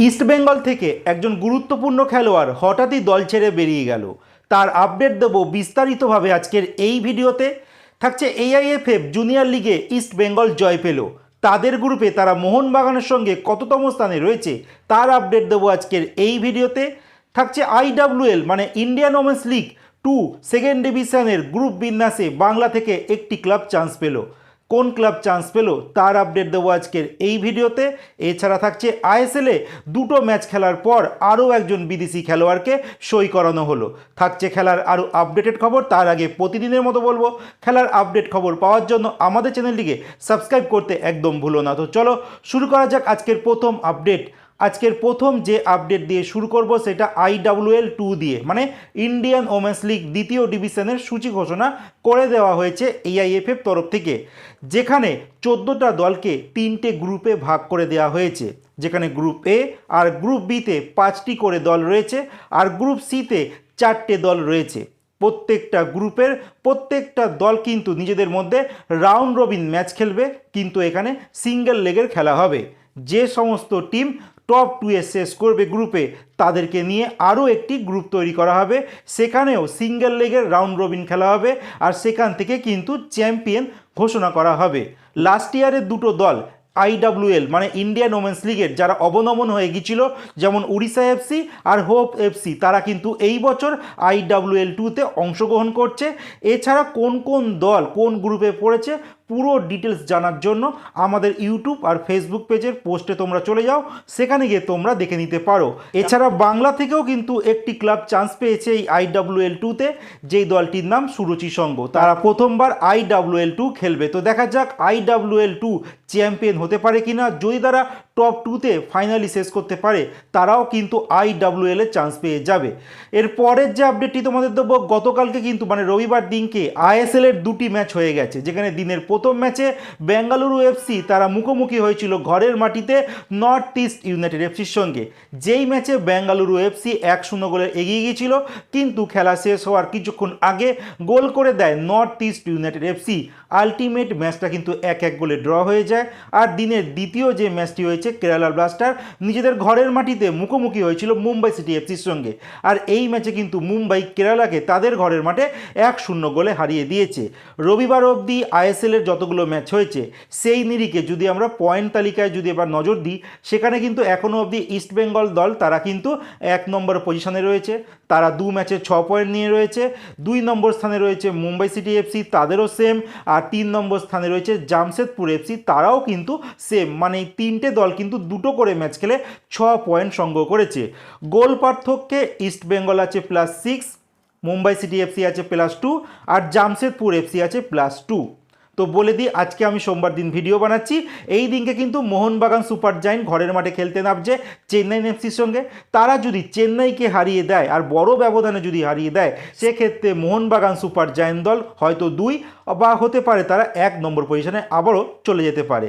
ইস্টবেঙ্গল থেকে একজন গুরুত্বপূর্ণ খেলোয়াড় হঠাৎই দল ছেড়ে বেরিয়ে গেল। তার আপডেট দেব বিস্তারিতভাবে আজকের এই ভিডিওতে। থাকছে এআইএফএফ জুনিয়র লিগে ইস্টবেঙ্গল জয় পেল, তাদের গ্রুপে তারা মোহনবাগানের সঙ্গে কততম স্থানে রয়েছে তার আপডেট দেবো আজকের এই ভিডিওতে। থাকছে আইডব্লিউএল মানে ইন্ডিয়ান ওমেন্স লিগ 2 সেকেন্ড ডিভিশনের গ্রুপ বিন্যাসে বাংলা থেকে একটি ক্লাব চান্স পেল। কোন ক্লাব চান্স পেল তার আপডেট দেবো আজকের এই ভিডিওতে। এছাড়া থাকছে আইএসএলে দুটো ম্যাচ খেলার পর আরও একজন বিদেশি খেলোয়াড়কে সই করানো হলো। থাকছে খেলার আরও আপডেটেড খবর। তার আগে প্রতিদিনের মতো বলবো, খেলার আপডেট খবর পাওয়ার জন্য আমাদের চ্যানেলটিকে সাবস্ক্রাইব করতে একদম ভুলো না। তো চলো শুরু করা যাক আজকের প্রথম আপডেট। আজকের প্রথম যে আপডেট দিয়ে শুরু করব সেটা আইডব্লিউএল 2 দিয়ে, মানে ইন্ডিয়ান ওমেন্স লিগ দ্বিতীয় ডিভিশনের সূচি ঘোষণা করে দেওয়া হয়েছে এআইএফএফ তরফ থেকে, যেখানে 14টা দলকে 3টে গ্রুপে ভাগ করে দেওয়া হয়েছে। যেখানে গ্রুপ এ আর গ্রুপ বিতে 5টি করে দল রয়েছে, আর গ্রুপ সিতে 4টে দল রয়েছে। প্রত্যেকটা গ্রুপের প্রত্যেকটা দল কিন্তু নিজেদের মধ্যে রাউন্ড রবিন ম্যাচ খেলবে, কিন্তু এখানে সিঙ্গেল লেগের খেলা হবে। যে সমস্ত টিম টপ 2-এ শেষ করবে গ্রুপে, তাদেরকে নিয়ে আরও একটি গ্রুপ তৈরি করা হবে, সেখানেও সিঙ্গেল লেগের রাউন্ড রবিন খেলা হবে, আর সেখান থেকে কিন্তু চ্যাম্পিয়ন ঘোষণা করা হবে। লাস্ট ইয়ারের দুটো দল আইডব্লিউএল মানে ইন্ডিয়ান ওমেন্স লিগের যারা অবনমন হয়ে গিয়েছিল, যেমন উড়িষ্যা এফসি আর হোপ এফসি, তারা কিন্তু এই বছর আইডব্লিউএল 2তে অংশগ্রহণ করছে। এছাড়া কোন কোন দল কোন গ্রুপে পড়েছে পুরো ডিটেলস জানার জন্য আমাদের ইউটিউব আর ফেসবুক পেজের পোস্টে তোমরা চলে যাও, সেখানে গিয়ে তোমরা দেখে নিতে পারো। এছাড়া বাংলা থেকেও কিন্তু একটি ক্লাব চান্স পেয়েছে এই আইডব্লিউএল 2তে, যেই দলটির নাম সুরুচি সংঘ। তারা প্রথমবার আইডব্লিউএল 2 খেলবে। তো দেখা যাক আইডব্লিউএল 2 চ্যাম্পিয়ন হতে পারে কিনা। যদি তারা টপ 2তে ফাইনালি শেষ করতে পারে, তারাও কিন্তু আইডব্লিউএল এর চান্স পেয়ে যাবে। এর পরের যে আপডেটটি তোমাদের দেবো, গতকালকে কিন্তু মানে রবিবার দিনকে আইএসএল এর দুটি ম্যাচ হয়ে গেছে। যেখানে দিনের প্রথম ম্যাচে বেঙ্গালুরু এফসি তারা মুখোমুখি হয়েছিল ঘরের মাটিতে নর্থ ইস্ট ইউনাইটেড এফসির সঙ্গে। যেই ম্যাচে বেঙ্গালুরু এফসি 1-0 গোলে এগিয়ে গিয়েছিল, কিন্তু খেলা শেষ হওয়ার কিছুক্ষণ আগে গোল করে দেয় north east United FC. Ultimate ম্যাচটা কিন্তু 1-1 গোলে ড্র হয়ে যায়। আর দিনের দ্বিতীয় যে ম্যাচটি হয়েছে, কেরালা ব্লাস্টার নিজেদের ঘরের মাটিতে মুখোমুখি হয়েছিল মুম্বাই সিটি এফসির সঙ্গে। আর এই ম্যাচে কিন্তু মুম্বাই কেরালাকে তাদের ঘরের মাঠে 1-0 গোলে হারিয়ে দিয়েছে। রবিবার অবধি আইএসএল এর যতগুলো ম্যাচ হয়েছে, সেই নিরিখে যদি আমরা পয়েন্ট তালিকায় যদি এবার নজর দিই, সেখানে কিন্তু এখনও অবধি ইস্টবেঙ্গল দল তারা কিন্তু 1 নম্বর পজিশনে রয়েছে। তারা 2 ম্যাচে 6 পয়েন্ট নিয়ে রয়েছে। 2 নম্বর স্থানে রয়েছে মুম্বাই সিটি এফসি, তাদেরও সেম। আর 3 নম্বর স্থানে রয়েছে জামশেদপুর এফসি, তারাও কিন্তু সেম। মানে এই 3টে দল কিন্তু 2টো করে ম্যাচ খেলে 6 পয়েন্ট সংগ্রহ করেছে। গোল পার্থক্যে ইস্টবেঙ্গল আছে +6, মুম্বাই সিটি এফসি আছে +2, আর জামশেদপুর এফসি আছে +2। তো বলে দিই, আজকে আমি সোমবার দিন ভিডিও বানাচ্ছি। এই দিনকে কিন্তু মোহনবাগান সুপার জায়েন্ট ঘরের মাঠে খেলতে নামছে চেন্নাই এফসির সঙ্গে। তারা যদি চেন্নাইকে হারিয়ে দেয়, আর বড় ব্যবধানে যদি হারিয়ে দেয়, সেক্ষেত্রে মোহনবাগান সুপার জায়েন্ট দল হয়তো 2 বা হতে পারে তারা 1 নম্বর পজিশনে আবারও চলে যেতে পারে।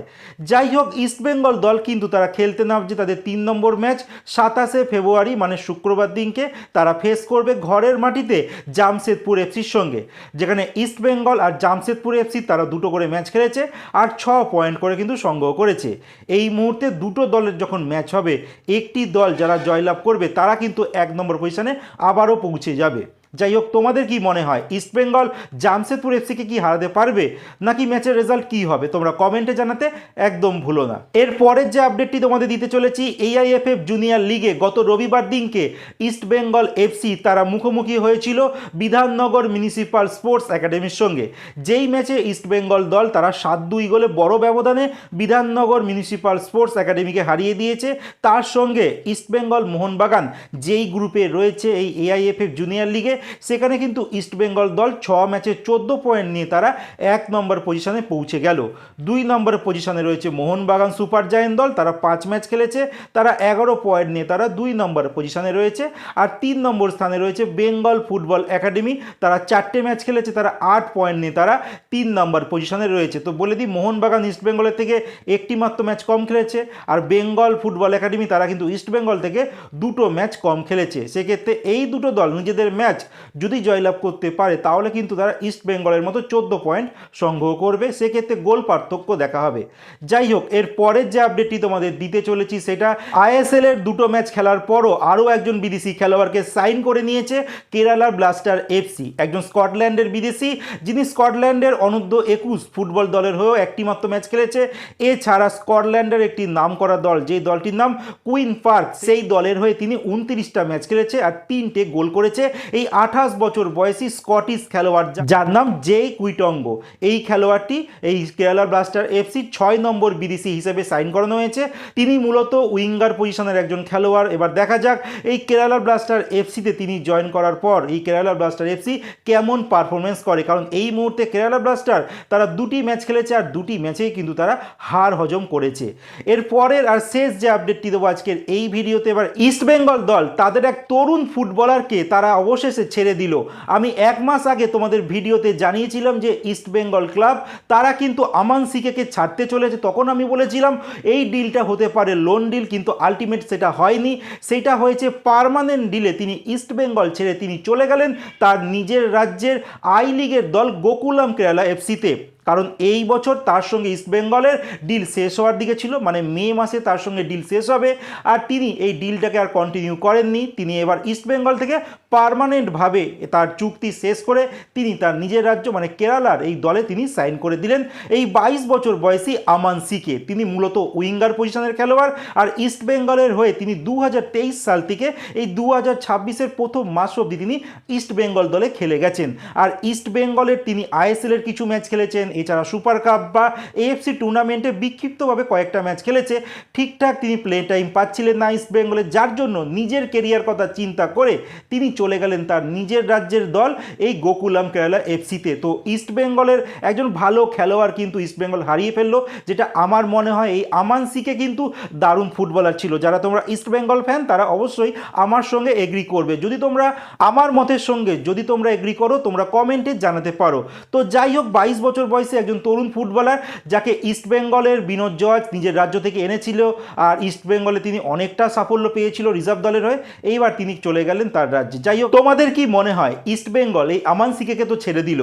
যাই হোক, ইস্টবেঙ্গল দল কিন্তু তারা খেলতে নামছে তাদের 3 নম্বর ম্যাচ 27শে ফেব্রুয়ারি মানে শুক্রবার দিনকে। তারা ফেস করবে ঘরের মাটিতে জামশেদপুর এফসির সঙ্গে, যেখানে ইস্টবেঙ্গল আর জামশেদপুর এফসি তারা 2টো করে ম্যাচ খেলেছে আর 6 পয়েন্ট করে কিন্তু সংগ্রহ করেছে। এই মুহূর্তে দুটো দলের যখন ম্যাচ হবে, একটি দল যারা জয়লাভ করবে তারা কিন্তু 1 নম্বর পজিশনে আবারও পৌঁছে যাবে। যাই হোক, তোমাদের কি মনে হয়, ইস্টবেঙ্গল জামশেদপুর এফসিকে কি হারাতে পারবে, নাকি ম্যাচের রেজাল্ট কি হবে? তোমরা কমেন্টে জানাতে একদম ভুলো না। এর পরের যে আপডেটটি তোমাদের দিতে চলেছি, এআইএফএফ জুনিয়র লিগে গত রবিবার দিনকে ইস্টবেঙ্গল এফসি তারা মুখোমুখি হয়েছিল বিধাননগর মিউনিসিপাল স্পোর্টস একাডেমির সঙ্গে। যেই ম্যাচে ইস্টবেঙ্গল দল তারা 7-2 গোলে বড় ব্যবধানে বিধাননগর মিউনিসিপাল স্পোর্টস একাডেমিকে হারিয়ে দিয়েছে। তার সঙ্গে ইস্টবেঙ্গল মোহনবাগান যেই গ্রুপে রয়েছে এই এআইএফএফ জুনিয়র লিগে, সেখানে কিন্তু ইস্টবেঙ্গল দল 6 ম্যাচে 14 পয়েন্ট নিয়ে তারা 1 নম্বর পজিশনে পৌঁছে গেল। 2 নম্বর পজিশনে রয়েছে মোহনবাগান সুপার জায়েন্ট দল, তারা 5 ম্যাচ খেলেছে, তারা 11 পয়েন্ট নিয়ে তারা 2 নম্বর পজিশনে রয়েছে। আর 3 নম্বর স্থানে রয়েছে বেঙ্গল ফুটবল একাডেমি, তারা 4টে ম্যাচ খেলেছে, তারা 8 পয়েন্ট নিয়ে তারা 3 নম্বর পজিশনে রয়েছে। তো বলে দিই, মোহনবাগান ইস্টবেঙ্গলের থেকে একটি মাত্র ম্যাচ কম খেলেছে, আর বেঙ্গল ফুটবল একাডেমি তারা কিন্তু ইস্টবেঙ্গল থেকে 2টো ম্যাচ কম খেলেছে। সেক্ষেত্রে এই দুটো দল নিজেদের ম্যাচ যদি জয়লাভ করতে পারে তাহলে কিন্তু তারা ইস্ট বেঙ্গলের মতো 14 পয়েন্ট সংগ্রহ করবে, সেক্ষেত্রে গোল পার্থক্য দেখা হবে। যাই হোক, এর পরের যে আপডেটটি তোমাদের দিতে চলেছি সেটা আইএসএল এর দুটো ম্যাচ খেলার পরও আরও একজন বিদেশি খেলোয়াড়কে সাইন করে নিয়েছে কেরালা ব্লাস্টার এফসি। একজন স্কটল্যান্ডের বিদেশি, যিনি স্কটল্যান্ডের অনূর্ধ্ব 21 ফুটবল দলের হয়েও একটি মাত্র ম্যাচ খেলেছে। এছাড়া স্কটল্যান্ডের একটি নামকরা দল, যেই দলটির নাম কুইন পার্ক, সেই দলের হয়ে তিনি 29টা ম্যাচ খেলেছে আর 3টে গোল করেছে। এই 28 বছর বয়সী স্কটিশ খেলোয়াড়, যার নাম জে কুইটঙ্গ, এই খেলোয়াড়টি এই কেরালা ব্লাস্টার এফসি 6 নম্বর বিদেশি হিসেবে সাইন করানো হয়েছে। তিনি মূলত উইঙ্গার পজিশনের একজন খেলোয়াড়। এবার দেখা যাক এই কেরালা ব্লাস্টার এফসিতে তিনি জয়েন করার পর এই কেরালা ব্লাস্টার এফসি কেমন পারফরমেন্স করে, কারণ এই মুহূর্তে কেরালা ব্লাস্টার তারা 2টি ম্যাচ খেলেছে আর 2টি ম্যাচেই কিন্তু তারা হার হজম করেছে। এর পরের আর শেষ যে আপডেটটি দেবো আজকের এই ভিডিওতে, এবার ইস্ট বেঙ্গল দল তাদের এক তরুণ ফুটবলারকে তারা অবশেষে ছেড়ে দিল। আমি 1 মাস আগে তোমাদের ভিডিওতে জানিয়েছিলাম যে ইস্ট বেঙ্গল ক্লাব তারা কিন্তু আমান সিকেকে ছাড়তে চলেছে। তখন আমি বলেছিলাম এই ডিলটা হতে পারে লোন ডিল, কিন্তু আলটিমেট সেটা হয়নি, সেটা হয়েছে পার্মানেন্ট ডিলে। তিনি ইস্ট বেঙ্গল ছেড়ে তিনি চলে গেলেন তার নিজের রাজ্যের আই লিগের দল গোকুলাম কেরালা এফসিতে। কারণ এই বছর তার সঙ্গে ইস্ট বেঙ্গলের ডিল শেষ হওয়ার দিকে ছিল, মানে মে মাসে তার সঙ্গে ডিল শেষ হবে, আর তিনি এই ডিলটাকে আর কন্টিনিউ করেননি। তিনি এবার ইস্ট বেঙ্গল থেকে পার্মানেন্টভাবে তার চুক্তি শেষ করে তিনি তার নিজের রাজ্য মানে কেরালার এই দলে তিনি সাইন করে দিলেন এই 22 বছর বয়সী আমান সিকে। তিনি মূলত উইঙ্গার পজিশনের খেলোয়াড় আর ইস্ট বেঙ্গলের হয়ে তিনি 2023 সাল থেকে এই 2026-এর প্রথম মাস অবধি তিনি ইস্ট বেঙ্গল দলে খেলে গেছেন। আর ইস্ট বেঙ্গলের তিনি আইএসএল এর কিছু ম্যাচ খেলেছেন, এছাড়া সুপার কাপ বা এএফসি টুর্নামেন্টে বিক্ষিপ্তভাবে কয়েকটা ম্যাচ খেলেছে। ঠিকঠাক তিনি প্লে টাইম পাচ্ছিলেন না ইস্ট বেঙ্গলে, যার জন্য নিজের কেরিয়ার কথা চিন্তা করে তিনি চলে গেলেন তার নিজের রাজ্যের দল এই গোকুলাম কেরালা এফসিতে। তো ইস্ট বেঙ্গলের একজন ভালো খেলোয়াড় কিন্তু ইস্ট বেঙ্গল হারিয়ে ফেললো, যেটা আমার মনে হয় এই আমান সিকে কিন্তু দারুণ ফুটবলার ছিল। যারা তোমরা ইস্ট বেঙ্গল ফ্যান তারা অবশ্যই আমার সঙ্গে এগ্রি করবে। যদি তোমরা আমার মতের সঙ্গে যদি তোমরা এগ্রি করো তোমরা কমেন্টে জানাতে পারো। তো যাই হোক, 22 বছর বয়সে একজন তরুণ ফুটবলার যাকে ইস্ট বেঙ্গলের বিনোদ জর্জ নিজের রাজ্য থেকে এনেছিল, আর ইস্ট বেঙ্গলে তিনি অনেকটা সাফল্য পেয়েছিল রিজার্ভ দলের হয়ে, এইবার তিনি চলে গেলেন তার রাজ্যে। যাই হোক, তোমাদের কি মনে হয় ইস্ট বেঙ্গল এই আমান সিকেকে তো ছেড়ে দিল,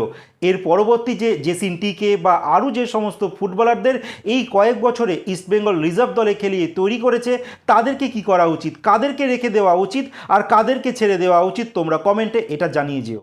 এর পরবর্তী যে জেসিন টিকে বা আরও যে সমস্ত ফুটবলারদের এই কয়েক বছরে ইস্ট বেঙ্গল রিজার্ভ দলে খেলিয়ে তৈরি করেছে, তাদেরকে কি করা উচিত, কাদেরকে রেখে দেওয়া উচিত আর কাদেরকে ছেড়ে দেওয়া উচিত, তোমরা কমেন্টে এটা জানিয়ে যেও।